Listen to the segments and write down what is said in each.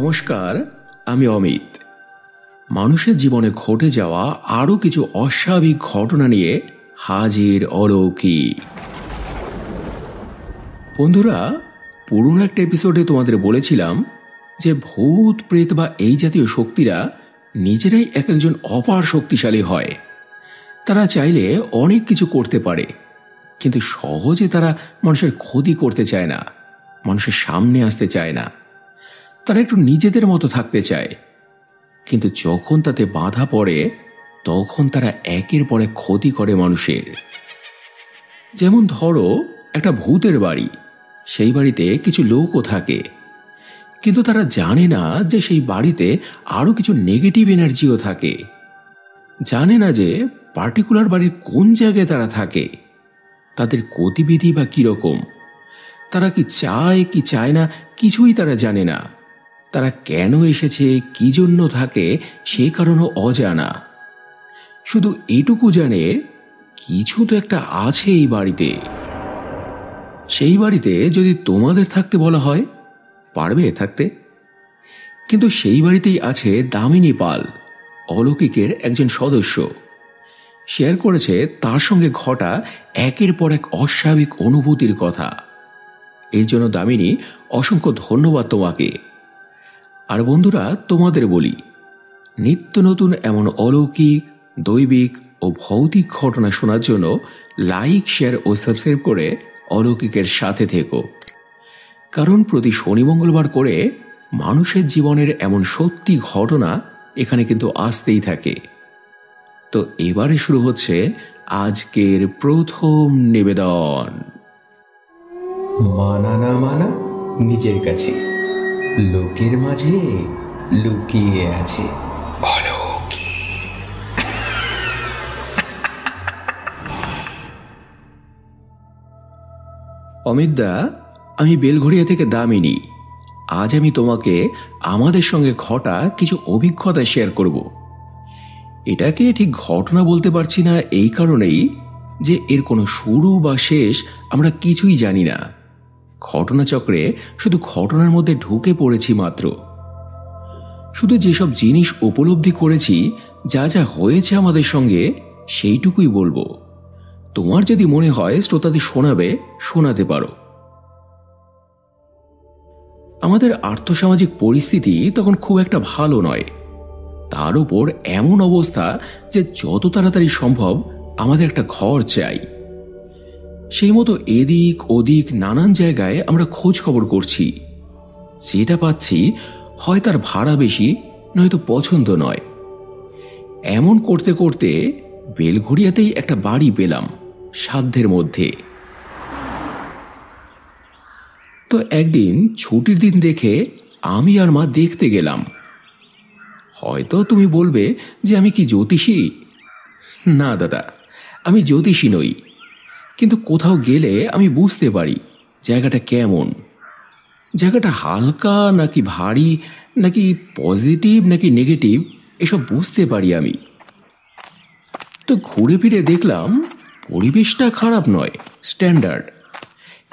নমস্কার, আমি অমিত। মানুষের জীবনে ঘটে যাওয়া আরও কিছু অস্বাভাবিক ঘটনা নিয়ে হাজির অলৌকিক। বন্ধুরা, পুরনো একটা এপিসোডে তোমাদের বলেছিলাম যে ভূত প্রেত বা এই জাতীয় শক্তিরা নিজেরাই এক একজন অপার শক্তিশালী হয়। তারা চাইলে অনেক কিছু করতে পারে, কিন্তু সহজে তারা মানুষের ক্ষতি করতে চায় না, মানুষের সামনে আসতে চায় না। তারা একটু নিজেদের মতো থাকতে চায়, কিন্তু যখন তাতে বাধা পড়ে তখন তারা একের পর এক ক্ষতি করে মানুষের। যেমন ধরো একটা ভূতের বাড়ি, সেই বাড়িতে কিছু লোকও থাকে, কিন্তু তারা জানে না যে সেই বাড়িতে আরো কিছু নেগেটিভ এনার্জিও থাকে। জানে না যে পার্টিকুলার বাড়ির কোন জায়গায় তারা থাকে, তাদের গতিবিধি বা কিরকম, তারা কি চায় কি চায় না কিছুই তারা জানে না। তারা কেন এসেছে, কি জন্য থাকে, সে কারণও অজানা। শুধু এটুকু জানে কিছু তো একটা আছে এই বাড়িতে। সেই বাড়িতে যদি তোমাদের থাকতে বলা হয়, পারবে থাকতে? কিন্তু সেই বাড়িতেই আছে দামিনী পাল, অলৌকিকের একজন সদস্য। শেয়ার করেছে তার সঙ্গে ঘটা একের পর এক অস্বাভাবিক অনুভূতির কথা। এর জন্য দামিনী, অসংখ্য ধন্যবাদ তোমাকে। আর বন্ধুরা, তোমাদের বলি, নিত্য নতুন এমন অলৌকিক, দৈবিক ও ভৌতিক ঘটনা শোনার জন্য লাইক, শেয়ার ও সাবস্ক্রাইব করে অলৌকিকের সাথে থেকো। কারণ প্রতি শনি মঙ্গলবার করে মানুষের জীবনের এমন সত্যি ঘটনা এখানে কিন্তু আসতেই থাকে। তো এবারে শুরু হচ্ছে আজকের প্রথম নিবেদন। মানা না মানা নিজের কাছে, লোকের মাঝে লুকিয়ে আছে অমিতদা, আমি বেলঘড়িয়া থেকে দামিনী। আজ আমি তোমাকে আমাদের সঙ্গে ঘটা কিছু অভিজ্ঞতা শেয়ার করব। এটাকে ঠিক ঘটনা বলতে পারছি না এই কারণেই যে এর কোনো শুরু বা শেষ আমরা কিছুই জানি না। ঘটনাচক্রে শুধু ঘটনার মধ্যে ঢুকে পড়েছি মাত্র। শুধু যেসব জিনিস উপলব্ধি করেছি, যা যা হয়েছে আমাদের সঙ্গে, সেইটুকুই বলবো। তোমার যদি মনে হয় শ্রোতাদের শোনাবে, শোনাতে পারো। আমাদের আর্থসামাজিক পরিস্থিতি তখন খুব একটা ভালো নয়। তার উপর এমন অবস্থা যে যত তাড়াতাড়ি সম্ভব আমাদের একটা ঘর চাই। সেই মতো এদিক ওদিক নানান জায়গায় আমরা খোঁজ খবর করছি। যেটা পাচ্ছি হয় তার ভাড়া বেশি, নয়তো পছন্দ নয়। এমন করতে করতে বেলঘড়িয়াতেই একটা বাড়ি পেলাম সাধ্যের মধ্যে। তো একদিন ছুটির দিন দেখে আমি আর মা দেখতে গেলাম। হয়তো তুমি বলবে যে আমি কি জ্যোতিষী? না দাদা, আমি জ্যোতিষী নই, কিন্তু কোথাও গেলে আমি বুঝতে পারি জায়গাটা কেমন, জায়গাটা হালকা নাকি ভারী, নাকি পজিটিভ নাকি নেগেটিভ, এসব বুঝতে পারি আমি। তো ঘুরে ফিরে দেখলাম পরিবেশটা খারাপ নয়, স্ট্যান্ডার্ড,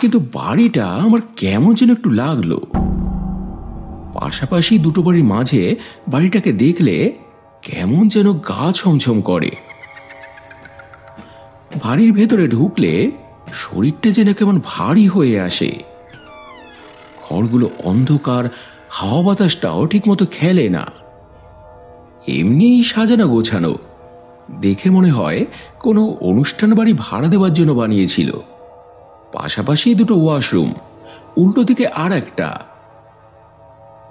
কিন্তু বাড়িটা আমার কেমন যেন একটু লাগলো। পাশাপাশি দুটো বাড়ির মাঝে বাড়িটাকে দেখলে কেমন যেন গা ছমছম করে। বাড়ির ভেতরে ঢুকলে শরীরটা যেন কেমন ভারী হয়ে আসে। ঘরগুলো অন্ধকার, হাওয়া বাতাসটাও ঠিক মতো খেলে না। এমনিই সাজানো গোছানো, দেখে মনে হয় কোনো অনুষ্ঠান বাড়ি ভাড়া দেওয়ার জন্য বানিয়েছিল। পাশাপাশি দুটো ওয়াশরুম, উল্টো দিকে আর একটা।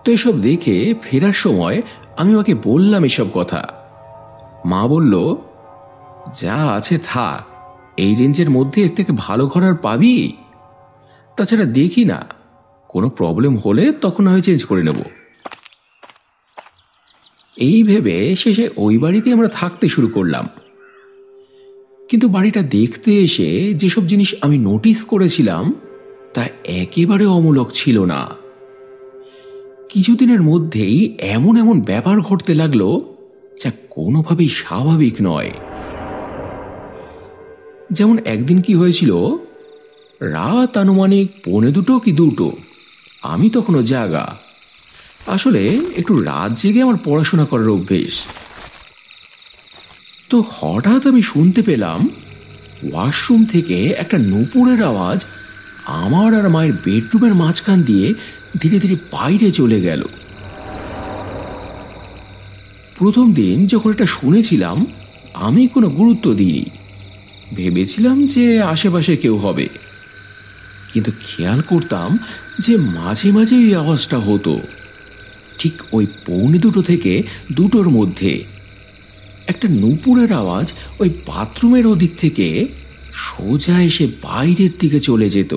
তো এসব দেখে ফেরার সময় আমি মাকে বললাম এসব কথা। মা বলল, যা আছে থাক, এই রেঞ্জের মধ্যে এর থেকে ভালো ঘর আর পাবি? তাছাড়া দেখি না, কোনো প্রবলেম হলে তখন হয় চেঞ্জ করে নেব। এই ভেবে শেষে ওই বাড়িতে আমরা থাকতে শুরু করলাম। কিন্তু বাড়িটা দেখতে এসে যেসব জিনিস আমি নোটিস করেছিলাম তা একেবারে অমূলক ছিল না। কিছুদিনের মধ্যেই এমন এমন ব্যাপার ঘটতে লাগলো যা কোনোভাবেই স্বাভাবিক নয়। যেমন একদিন কি হয়েছিল, রাত আনুমানিক 1:45 কি 2টো, আমি তখনও জাগা। আসলে একটু রাত জেগে আমার পড়াশোনা করার অভ্যেস। তো হঠাৎ আমি শুনতে পেলাম ওয়াশরুম থেকে একটা নূপুরের আওয়াজ আমার আর মায়ের বেডরুমের মাঝখান দিয়ে ধীরে ধীরে বাইরে চলে গেল। প্রথম দিন যখন এটা শুনেছিলাম আমি কোনো গুরুত্ব দিইনি, ভেবেছিলাম যে আশেপাশে কেউ হবে। কিন্তু খেয়াল করতাম যে মাঝে মাঝে এই আওয়াজটা হতো ঠিক ওই 1:45 থেকে 2টোর মধ্যে। একটা নূপুরের আওয়াজ ওই বাথরুমের ওদিক থেকে সোজা এসে বাইরের দিকে চলে যেত।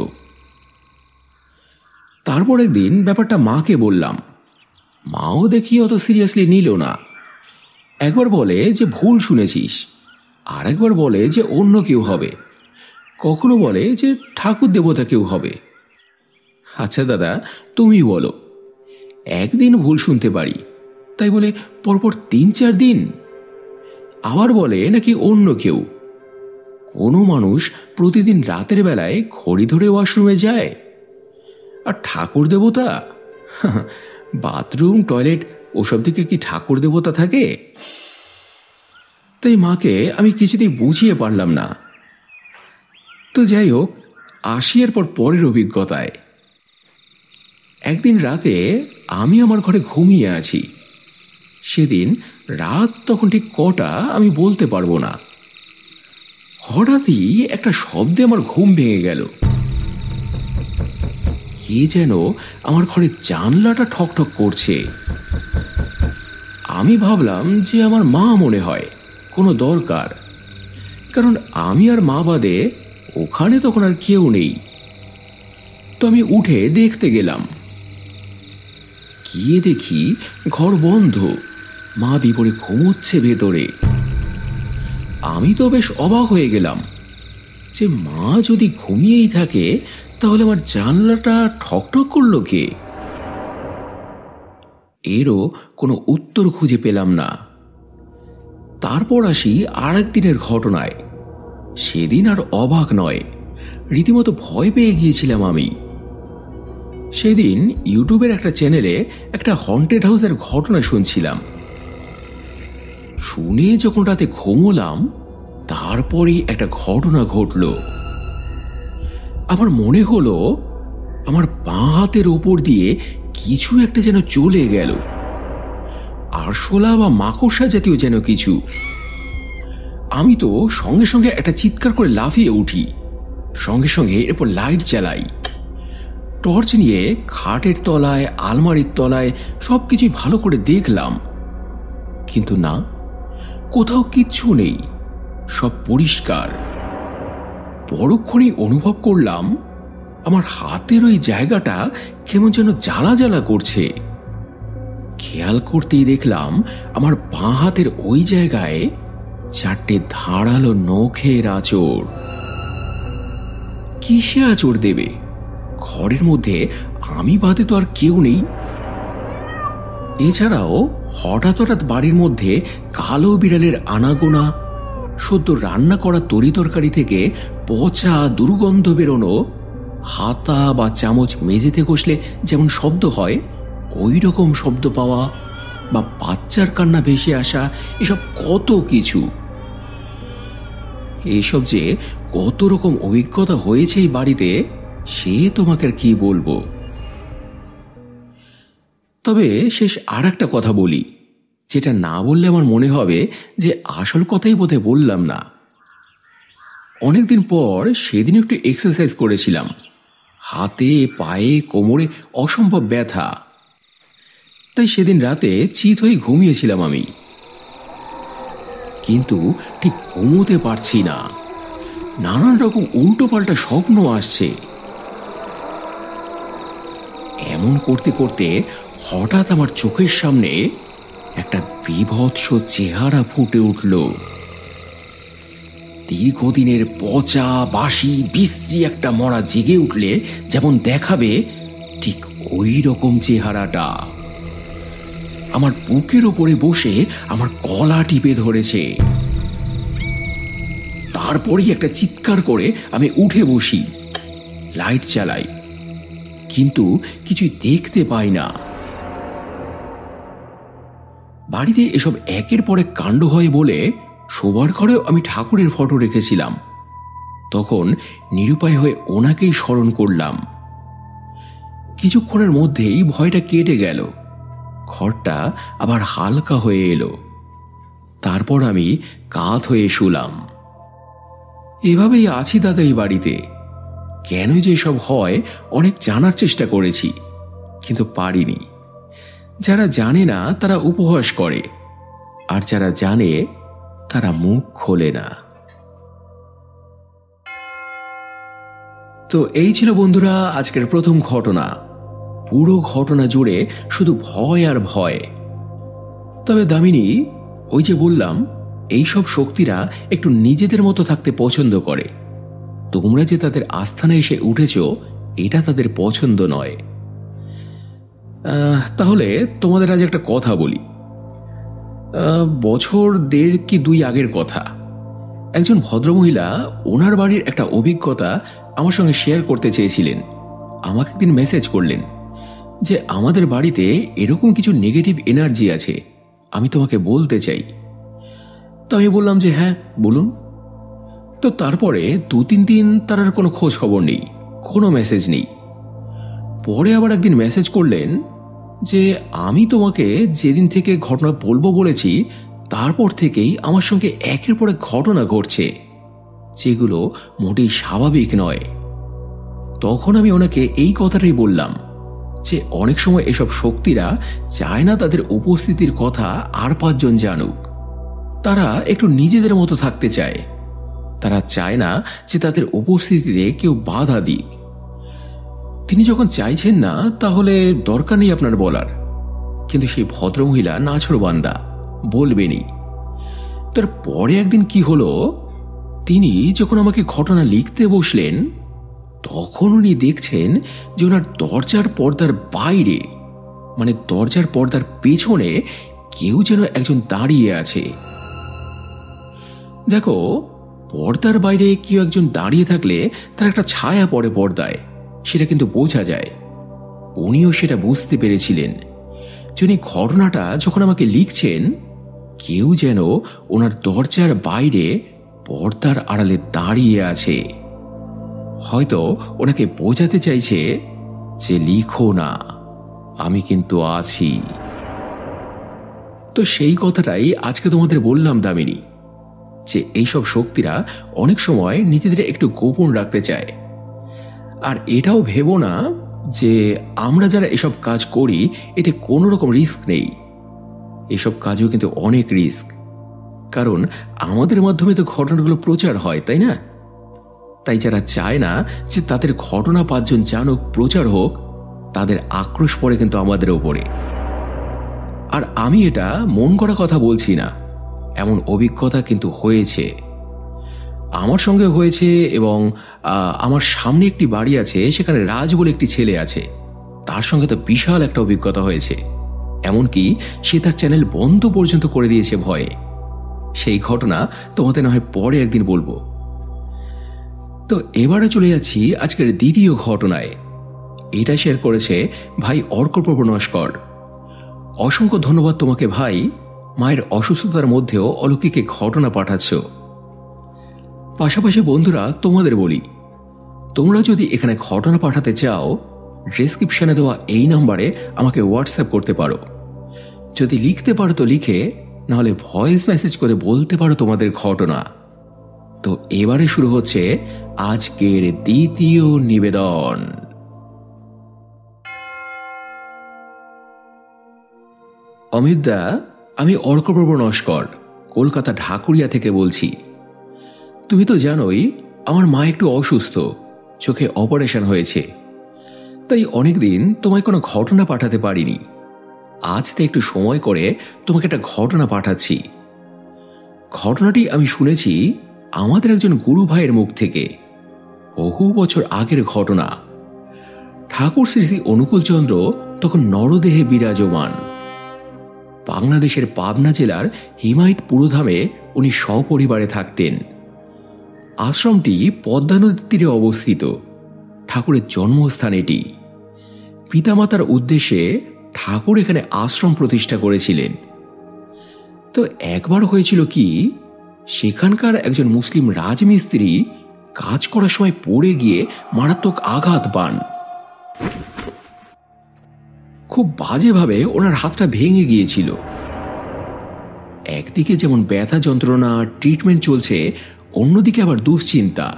তারপর একদিন ব্যাপারটা মাকে বললাম, মাও দেখি অত সিরিয়াসলি নিল না। একবার বলে যে ভুল শুনেছিস, আর একবার বলে যে অন্য কেউ হবে, কখনো বলে যে ঠাকুর দেবতা কেউ হবে। আচ্ছা দাদা, তুমি বলো, একদিন ভুল শুনতে পারি, তাই বলে পরপর 3-4 দিন? আবার বলে নাকি অন্য কেউ। কোনো মানুষ প্রতিদিন রাতের বেলায় ঘড়ি ধরে ওয়াশরুমে যায়? আর ঠাকুর দেবতা, বাথরুম টয়লেট ওসব দিকে কি ঠাকুর দেবতা থাকে? তাই মাকে আমি কিছুতেই বুঝিয়ে পারলাম না। তো যাই হোক, আসি এরপর পরের অভিজ্ঞতায়। একদিন রাতে আমি আমার ঘরে ঘুমিয়ে আছি। সেদিন রাত তখন ঠিক কটা আমি বলতে পারবো না। হঠাৎই একটা শব্দে আমার ঘুম ভেঙে গেল। কে যেন আমার ঘরে জানলাটা ঠকঠক করছে। আমি ভাবলাম যে আমার মা মনে হয়, কোনো দরকার, কারণ আমি আর মা বাদে ওখানে তখন আর কেউ নেই। তো আমি উঠে দেখতে গেলাম। গিয়ে দেখি ঘর বন্ধ, মা বিপরে ঘুমোচ্ছে ভেতরে। আমি তো বেশ অবাক হয়ে গেলাম যে মা যদি ঘুমিয়েই থাকে তাহলে আমার জানলাটা ঠকঠক করলো কে? এরও কোনো উত্তর খুঁজে পেলাম না। তারপর আসি আর একদিনের ঘটনায়। সেদিন আর অবাক নয়, রীতিমতো ভয় পেয়ে গিয়েছিলাম আমি। সেদিন ইউটিউবের একটা চ্যানেলে একটা হন্টেড হাউসের ঘটনা শুনছিলাম। শুনে যখন রাতে ঘুমোলাম, তারপরেই একটা ঘটনা ঘটল। আমার মনে হলো আমার বাঁ হাতের ওপর দিয়ে কিছু একটা যেন চলে গেল, আরশোলা বা মাকড়সা জাতীয় যেন কিছু। আমি তো সঙ্গে সঙ্গে একটা চিৎকার করে লাফিয়ে উঠি, সঙ্গে সঙ্গে এরপর লাইট জ্বালাই। টর্চ নিয়ে খাটের তলায়, আলমারির তলায় সবকিছুই ভালো করে দেখলাম, কিন্তু না, কোথাও কিচ্ছু নেই, সব পরিষ্কার। পরক্ষণেই অনুভব করলাম আমার হাতের ওই জায়গাটা কেমন যেন জ্বালা জ্বালা করছে। খেয়াল করতেই দেখলাম আমার বাঁ হাতের ওই জায়গায় 4টে ধারালো নখের আঁচড়। কিসে আঁচড় দেবে? ঘরের মধ্যে আমি বাদে তো আর কেউ নেই। এছাড়াও হঠাৎ হঠাৎ বাড়ির মধ্যে কালো বিড়ালের আনাগোনা, সদ্য রান্না করা তরি তরকারি থেকে পচা দুর্গন্ধ বেরোনো, হাতা বা চামচ মেঝেতে কষলে যেমন শব্দ হয় ওই রকম শব্দ পাওয়া, বা বাচ্চার কান্না ভেসে আসা, এসব কত কিছু। এইসব যে কত রকম অভিজ্ঞতা হয়েছে এই বাড়িতে, সে তোমাকে আর কি বলবো। তবে শেষ আর একটা কথা বলি, যেটা না বললে আমার মনে হবে যে আসল কথাই বোধহয় বললাম না। অনেকদিন পর সেদিন একটু এক্সারসাইজ করেছিলাম। হাতে, পায়ে, কোমরে অসম্ভব ব্যথা, তাই সেদিন রাতে চিত হয়ে ঘুমিয়েছিলাম আমি। কিন্তু ঠিক ঘুমোতে পারছি না, নানান রকম উল্টো পাল্টা স্বপ্ন আসছে। এমন করতে করতে হঠাৎ আমার চোখের সামনে একটা বীভৎস চেহারা ফুটে উঠল। দীর্ঘদিনের পচা, বাসি, বিশ্রী একটা মরা জেগে উঠলে যেমন দেখাবে, ঠিক ওই রকম চেহারাটা আমার বুকের ওপরে বসে আমার গলা টিপে ধরেছে। তারপরেই একটা চিৎকার করে আমি উঠে বসি, লাইট জ্বালাই, কিন্তু কিছুই দেখতে পাই না। বাড়িতে এসব একের পর এক কাণ্ড হয় বলে শোবার ঘরেও আমি ঠাকুরের ফটো রেখেছিলাম। তখন নিরুপায় হয়ে ওনাকেই স্মরণ করলাম। কিছুক্ষণের মধ্যেই ভয়টা কেটে গেল, ঘরটা আবার হালকা হয়ে এলো। তারপর আমি কাত হয়ে শুলাম। এভাবেই আছি দাদা এই বাড়িতে। কেন যে সব হয় অনেক জানার চেষ্টা করেছি, কিন্তু পারিনি। যারা জানে না তারা উপহাস করে, আর যারা জানে তারা মুখ খোলে না। তো এই ছিল বন্ধুরা আজকের প্রথম ঘটনা। পুরো ঘটনা জুড়ে শুধু ভয় আর ভয়। তবে দামিনী, ওই যে বললাম এইসব শক্তিরা একটু নিজেদের মতো থাকতে পছন্দ করে। তোমরা যে তাদের আস্থানে এসে উঠেছ এটা তাদের পছন্দ নয়। তাহলে তোমাদের আজ একটা কথা বলি। বছর 1.5 কি 2 আগের কথা। একজন ভদ্রমহিলা ওনার বাড়ির একটা অভিজ্ঞতা আমার সঙ্গে শেয়ার করতে চেয়েছিলেন। আমাকে একদিন মেসেজ করলেন যে আমাদের বাড়িতে এরকম কিছু নেগেটিভ এনার্জি আছে, আমি তোমাকে বলতে চাই। তো আমি বললাম যে হ্যাঁ বলুন। তো তারপরে 2-3 দিন তার আর কোনো খোঁজ খবর নেই, কোনো মেসেজ নেই। পরে আবার একদিন মেসেজ করলেন যে আমি তোমাকে যেদিন থেকে ঘটনা বলবো বলেছি তারপর থেকেই আমার সঙ্গে একের পর এক ঘটনা ঘটছে, যেগুলো মোটেই স্বাভাবিক নয়। তখন আমি ওনাকে এই কথাটাই বললাম যে অনেক সময় এসব শক্তিরা চায় না তাদের উপস্থিতির কথা আর 5 জন জানুক। তারা একটু নিজেদের মতো থাকতে চায়। তারা চায় না যে তাদের উপস্থিতিতে কেউ বাধা দিক। তিনি যখন চাইছেন না তাহলে দরকার নেই আপনার বলার, কিন্তু সেই ভদ্রমহিলা নাছোড়বান্দা, বলবেনই। তার পরে একদিন কি হলো, তিনি যখন আমাকে ঘটনা লিখতে বসলেন তখন উনি দেখছেন যে ওনার দরজার পর্দার বাইরে, মানে দরজার পর্দার পেছনে কেউ যেন একজন দাঁড়িয়ে আছে। দেখো, পর্দার বাইরে কেউ একজন দাঁড়িয়ে থাকলে তার একটা ছায়া পড়ে পর্দায়, সেটা কিন্তু বোঝা যায়। উনিও সেটা বুঝতে পেরেছিলেন। যিনি ঘটনাটা যখন আমাকে লিখছেন, কেউ যেন ওনার দরজার বাইরে পর্দার আড়ালে দাঁড়িয়ে আছে। হয়তো ওনাকে বোঝাতে চাইছে যে লিখো না, আমি কিন্তু আছি। তো সেই কথাটাই আজকে তোমাদের বললাম দামিনী, যে এইসব শক্তিরা অনেক সময় নিজেদের একটু গোপন রাখতে চায়। আর এটাও ভেবো না যে আমরা যারা এসব কাজ করি এতে কোনো রকম রিস্ক নেই। এসব কাজেও কিন্তু অনেক রিস্ক, কারণ আমাদের মাধ্যমে তো ঘটনাগুলো প্রচার হয়, তাই না? তাই যারা চায় না যে তাদের ঘটনা 5 জন জানুক, প্রচার হোক, তাদের আক্রোশ পড়ে কিন্তু আমাদের ওপরে। আর আমি এটা মন করা কথা বলছি না, এমন অভিজ্ঞতা কিন্তু হয়েছে, আমার সঙ্গে হয়েছে। এবং আমার সামনে একটি বাড়ি আছে, সেখানে রাজ বলে একটি ছেলে আছে, তার সঙ্গে তো বিশাল একটা অভিজ্ঞতা হয়েছে। এমনকি সে তার চ্যানেল বন্ধ পর্যন্ত করে দিয়েছে ভয়ে। সেই ঘটনা তোমাদের না হয় পরে একদিন বলবো। তো এবারে চলে যাচ্ছি আজকের দ্বিতীয় ঘটনায়। এটা শেয়ার করেছে ভাই অর্কপ্রভ নস্কর। অসংখ্য ধন্যবাদ তোমাকে ভাই, মায়ের অসুস্থতার মধ্যেও অলৌকিক ঘটনা পাঠাচ্ছ। পাশাপাশি বন্ধুরা তোমাদের বলি, তোমরা যদি এখানে ঘটনা পাঠাতে চাও, ডেসক্রিপশনে দেওয়া এই নাম্বারে আমাকে হোয়াটসঅ্যাপ করতে পারো। যদি লিখতে পারো তো লিখে, নাহলে ভয়েস মেসেজ করে বলতে পারো তোমাদের ঘটনা। তো এবারে শুরু হচ্ছে আজকের দ্বিতীয় নিবেদন। অমিতদা, আমি অর্কপ্রভ নস্কর, কলকাতা ঢাকুরিয়া থেকে বলছি। তুমি তো জানোই আমার মা একটু অসুস্থ, চোখে অপারেশন হয়েছে, তাই অনেকদিন তোমায় কোনো ঘটনা পাঠাতে পারিনি। আজ তো একটু সময় করে তোমাকে একটা ঘটনা পাঠাচ্ছি। ঘটনাটি আমি শুনেছি আমাদের একজন গুরু ভাইয়ের মুখ থেকে। বহু বছর আগের ঘটনা। ঠাকুর শ্রী শ্রী অনুকূলচন্দ্র তখন নরদেহে বিরাজমান। বাংলাদেশের পাবনা জেলার হিমায়তপুরধামে উনি সপরিবারে থাকতেন। আশ্রমটি পদ্মা নদীর তীরে অবস্থিত। ঠাকুরের জন্মস্থান এটি। পিতামাতার উদ্দেশ্যে ঠাকুর এখানে আশ্রম প্রতিষ্ঠা করেছিলেন। তো একবার হয়েছিল কি, সেখানকার একজন মুসলিম রাজমিস্ত্রি কাজ করার সময় পড়ে গিয়ে মারাত্মক আঘাত পান। খুব বাজেভাবে ওনার হাতটা ভেঙে গিয়েছিল। একদিকে যেমন ব্যথা যন্ত্রণা, ট্রিটমেন্ট চলছে, অন্যদিকে আবার দুশ্চিন্তা।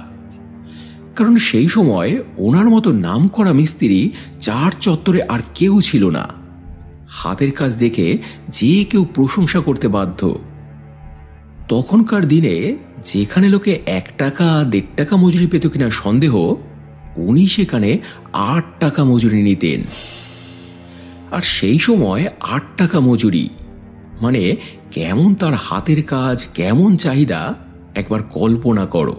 কারণ সেই সময় ওনার মতো নামকরা মিস্ত্রি চার চত্বরে আর কেউ ছিল না। হাতের কাজ দেখে যে কেউ প্রশংসা করতে বাধ্য। তখনকার দিনে যেখানে লোকে 1 টাকা 1.5 টাকা মজুরি পেত কিনা সন্দেহ, উনি সেখানে 8 টাকা মজুরি নিতেন। আর সেই সময় 8 টাকা মজুরি মানে কেমন তার হাতের কাজ, কেমন চাহিদা একবার কল্পনা করো।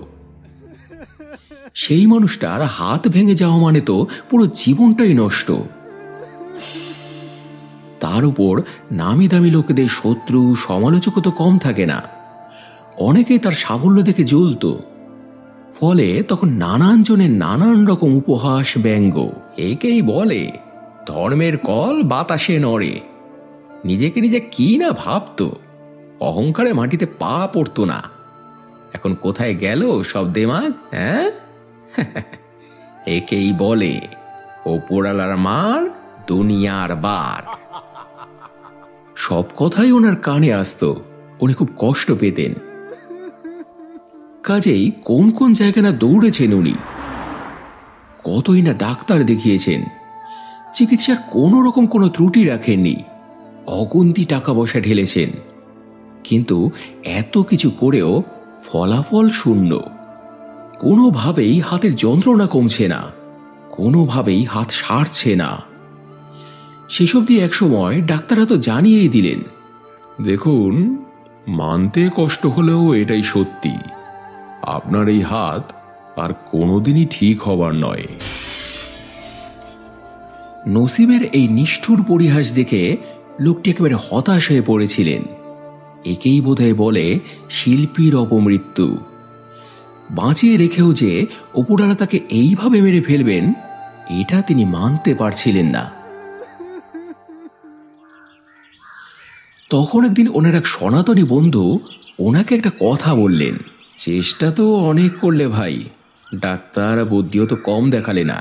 সেই মানুষটার হাত ভেঙে যাওয়া মানে তো পুরো জীবনটাই নষ্ট। তার উপর নামি দামি লোকেদের শত্রু, সমালোচক তো কম থাকে না। অনেকেই তার সাফল্য দেখে জ্বলত। ফলে তখন নানান জনের নানান রকম উপহাস, ব্যঙ্গ। একেই বলে ধর্মের কল বাতাসে নড়ে। নিজেকে নিজে কি না ভাবত, অহংকারে মাটিতে পা পড়তো না। এখন কোথায় গেল সব দেমাগ? হ্যাঁ, একেই বলে ওপরালার মার, দুনিয়ার বার। সব কথাই ওনার কানে আসতো, উনি খুব কষ্ট পেতেন। কাজেই কোন কোন জায়গা না দৌড়েছেন উনি, কতই না ডাক্তার দেখিয়েছেন, চিকিৎসার কোন রকম কোনো ত্রুটি রাখেননি, অগুন্তি টাকা পয়সা ঢেলেছেন। কিন্তু এত কিছু করেও ফলাফল শূন্য। কোনোভাবেই হাতের যন্ত্রণা কমছে না, কোনোভাবেই হাত সারছে না। সেসব দিয়ে একসময় ডাক্তাররা তো জানিয়েই দিলেন, দেখুন, মানতে কষ্ট হলেও এটাই সত্যি, আপনার এই হাত আর কোনোদিনই ঠিক হবার নয়। নসিবের এই নিষ্ঠুর পরিহাস দেখে লোকটি একেবারে হতাশ হয়ে পড়েছিলেন। একেই বোধহয় বলে শিল্পীর অপমৃত্যু। বাঁচিয়ে রেখেও যে ওপরওয়ালা তাকে এইভাবে মেরে ফেলবেন, এটা তিনি মানতে পারছিলেন না। তখন একদিন ওনার এক সনাতনী বন্ধু ওনাকে একটা কথা বললেন, চেষ্টা তো অনেক করলে ভাই, ডাক্তার বুদ্ধিও তো কম দেখালে না,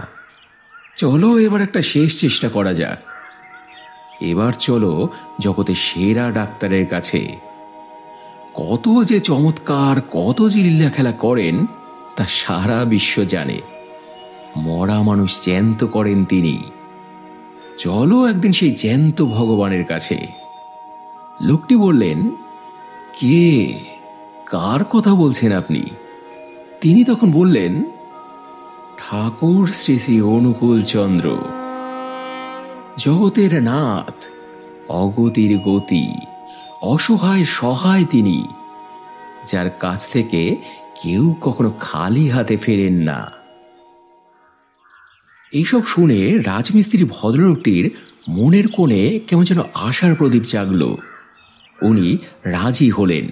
চলো এবার একটা শেষ চেষ্টা করা যাক। এবার চলো জগতের সেরা ডাক্তারের কাছে। কত যে চমৎকার, কত যে লীলা খেলা করেন তা সারা বিশ্ব জানে। মরা মানুষ জ্যান্ত করেন তিনি। চলো একদিন সেই জ্যান্ত ভগবানের কাছে। লোকটি বললেন, কে, কার কথা বলছেন আপনি? তিনি তখন বললেন, ঠাকুর শ্রী শ্রী অনুকূল চন্দ্র, জগতের নাথ, অগতির গতি, অসহায় সহায় তিনি, যার কাছ থেকে কেউ কখনো খালি হাতে ফেরেন না। এইসব শুনে রাজমিস্ত্রি ভদ্রলোকটির মনের কোণে কেমন যেন আশার প্রদীপ জাগল। উনি রাজি হলেন।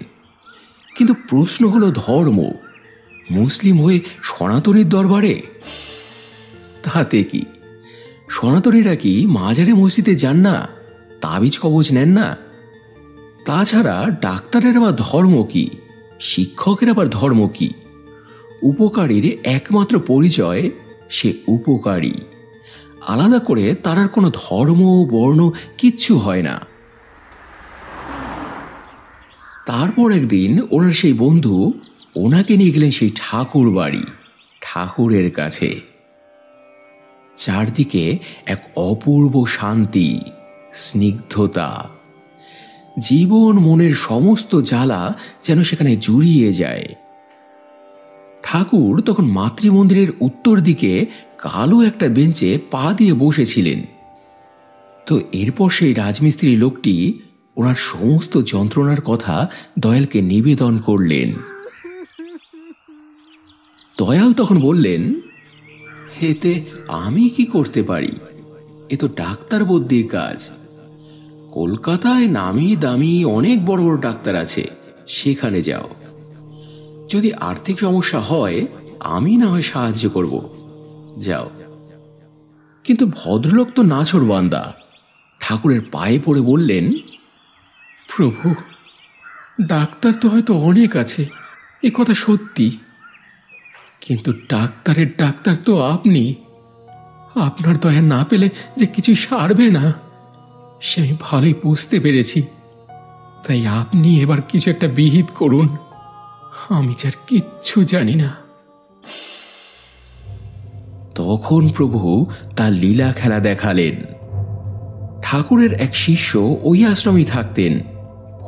কিন্তু প্রশ্ন হলো ধর্ম, মুসলিম হয়ে সনাতনীর দরবারে? তাতে কি, সনাতনীরা কি মাজারে মসজিদে যান না, তাবিজ কবজ নেন না? তাছাড়া ডাক্তারের আবার ধর্ম কি, শিক্ষকের আবার ধর্ম কি? উপকারীর একমাত্র পরিচয় সে উপকারী। আলাদা করে তার আর কোনো ধর্ম, বর্ণ কিচ্ছু হয় না। তারপর একদিন ওনার সেই বন্ধু ওনাকে নিয়ে গেলেন সেই ঠাকুর বাড়ি, ঠাকুরের কাছে। চারদিকে এক অপূর্ব শান্তি, স্নিগ্ধতা। জীবন মনের সমস্ত জ্বালা যেন সেখানে জুড়িয়ে যায়। ঠাকুর তখন মাতৃমন্দিরের উত্তর দিকে কালো একটা বেঞ্চে পা দিয়ে বসেছিলেন। তো এরপর সেই রাজমিস্ত্রি লোকটি ওনার সমস্ত যন্ত্রণার কথা দয়ালকে নিবেদন করলেন। দয়াল তখন বললেন, এতে আমি কি করতে পারি? এ তো ডাক্তার বদ্যির কাজ। কলকাতায় নামি দামি অনেক বড় বড় ডাক্তার আছে, সেখানে যাও। যদি আর্থিক সমস্যা হয় আমি না হয় সাহায্য করব, যাও। কিন্তু ভদ্রলোক তো নাছোড়বান্দা, ঠাকুরের পায়ে পড়ে বললেন, প্রভু, ডাক্তার তো হয়তো অনেক আছে, এ কথা সত্যি, কিন্তু ডাক্তারের ডাক্তার তো আপনি। আপনার দয়া না পেলে যে কিছু সারবে না সে আমি ভালোই বুঝতে পেরেছি। তাই আপনি এবার কিছু একটা বিহিত করুন, আমি যার কিচ্ছু জানি না। তখন প্রভু তার লীলা খেলা দেখালেন। ঠাকুরের এক শিষ্য ওই আশ্রমেই থাকতেন,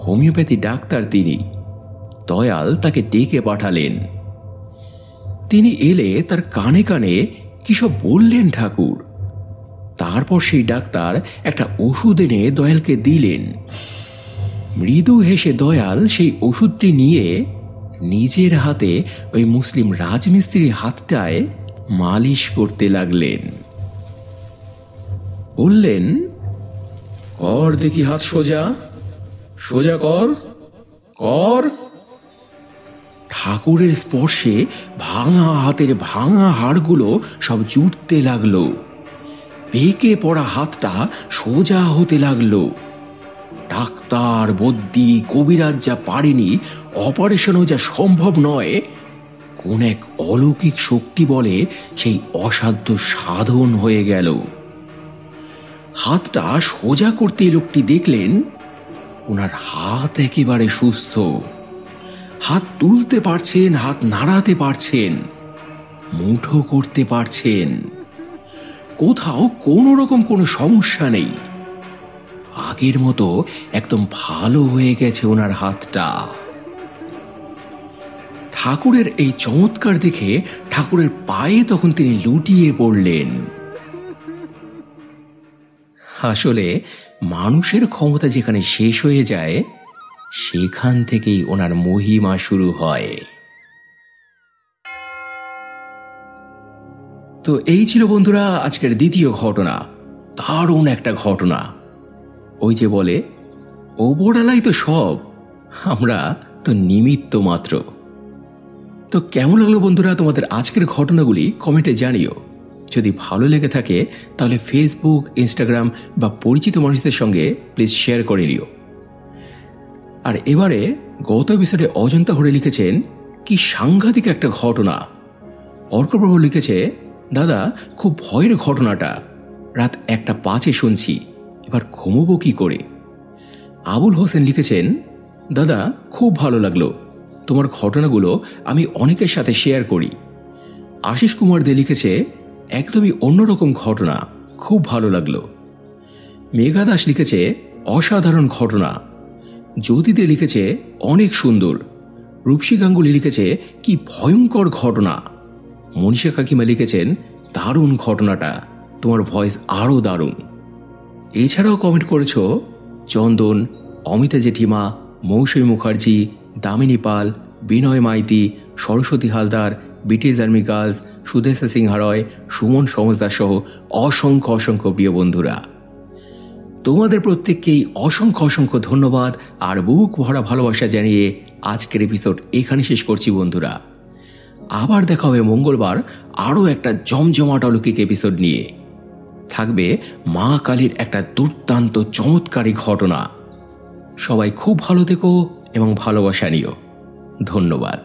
হোমিওপ্যাথি ডাক্তার তিনি। দয়াল তাকে ডেকে পাঠালেন। তিনি এলে তার কানে কানে কি সব বললেন ঠাকুর। তারপর সেই ডাক্তার একটা ওষুধ এনে দয়ালকে দিলেন। মৃদু হেসে দয়াল সেই ওষুধটি নিয়ে নিজের হাতে ওই মুসলিম রাজমিস্ত্রির হাতটায় মালিশ করতে লাগলেন। বললেন, কর দেখি হাত সোজা, সোজা কর, কর। ঠাকুরের স্পর্শে ভাঙা হাতের ভাঙা হাড়গুলো সব জুটতে লাগলো। পেকে পড়া হাতটা সোজা হতে লাগলো। ডাক্তার, বদ্যি, কবিরাজ যা পারেনি, অপারেশনও যা সম্ভব নয়, কোন এক অলৌকিক শক্তি বলে সেই অসাধ্য সাধন হয়ে গেল। হাতটা সোজা করতে লোকটি দেখলেন ওনার হাত একেবারে সুস্থ। হাত তুলতে পারছেন, হাত নাড়াতে পারছেন, মুঠো করতে পারছেন। কোথাও কোনো রকম কোনো সমস্যা নেই। আগের মতো একদম ভালো হয়ে গেছে ওনার হাতটা। ঠাকুরের এই চমৎকার দেখে ঠাকুরের পায়ে তখন তিনি লুটিয়ে পড়লেন। আসলে মানুষের ক্ষমতা যেখানে শেষ হয়ে যায়, সেখান থেকেই ওনার মহিমা শুরু হয়। তো এই ছিল বন্ধুরা আজকের দ্বিতীয় ঘটনা। দারুণ একটা ঘটনা। ওই যে বলে, ওপরওয়ালাই তো সব, আমরা তো নিমিত্ত মাত্র। তো কেমন লাগলো বন্ধুরা তোমাদের আজকের ঘটনাগুলি কমেন্টে জানিও। যদি ভালো লেগে থাকে তাহলে ফেসবুক, ইনস্টাগ্রাম বা পরিচিত মানুষদের সঙ্গে প্লিজ শেয়ার করে নিও। আর এবারে গত এপিসোডে অজন্তা হরে লিখেছেন, কি সাংঘাতিক একটা ঘটনা। অর্কপ্রভু লিখেছে, দাদা খুব ভয়ের ঘটনাটা, রাত 1:05 শুনছি, এবার ঘুমোবো কি করে। আবুল হোসেন লিখেছেন, দাদা খুব ভালো লাগলো, তোমার ঘটনাগুলো আমি অনেকের সাথে শেয়ার করি। আশিস কুমার দে লিখেছে, একদমই অন্যরকম ঘটনা, খুব ভালো লাগলো। মেঘা দাস লিখেছে, অসাধারণ ঘটনা। জ্যোতি দে লিখেছে, অনেক সুন্দর। রূপসী গাঙ্গুলি লিখেছে, কি ভয়ঙ্কর ঘটনা। মনীষা কাকিমা লিখেছেন, দারুণ ঘটনাটা, তোমার ভয়েস আরও দারুণ। এছাড়াও কমেন্ট করেছ চন্দন, অমিতা জেঠিমা, Mousumi Mukherjee, Damini Pal, Binoy Maity, Saraswati Haldar, British army girls, Sudesha Singha Roy, Suman Samajdar সহ অসংখ্য অসংখ্য প্রিয় বন্ধুরা, তোমাদের প্রত্যেককেই অসংখ্য অসংখ্য ধন্যবাদ আর বুক ভরা ভালোবাসা জানিয়ে আজকের এপিসোড এখানে শেষ করছি বন্ধুরা। আবার দেখা হবে মঙ্গলবার আরও একটা জমজমাট অলৌকিক এপিসোড নিয়ে। থাকবে মা কালীর একটা দুর্দান্ত চমৎকারী ঘটনা। সবাই খুব ভালো থেকো এবং ভালোবাসা নিও। ধন্যবাদ।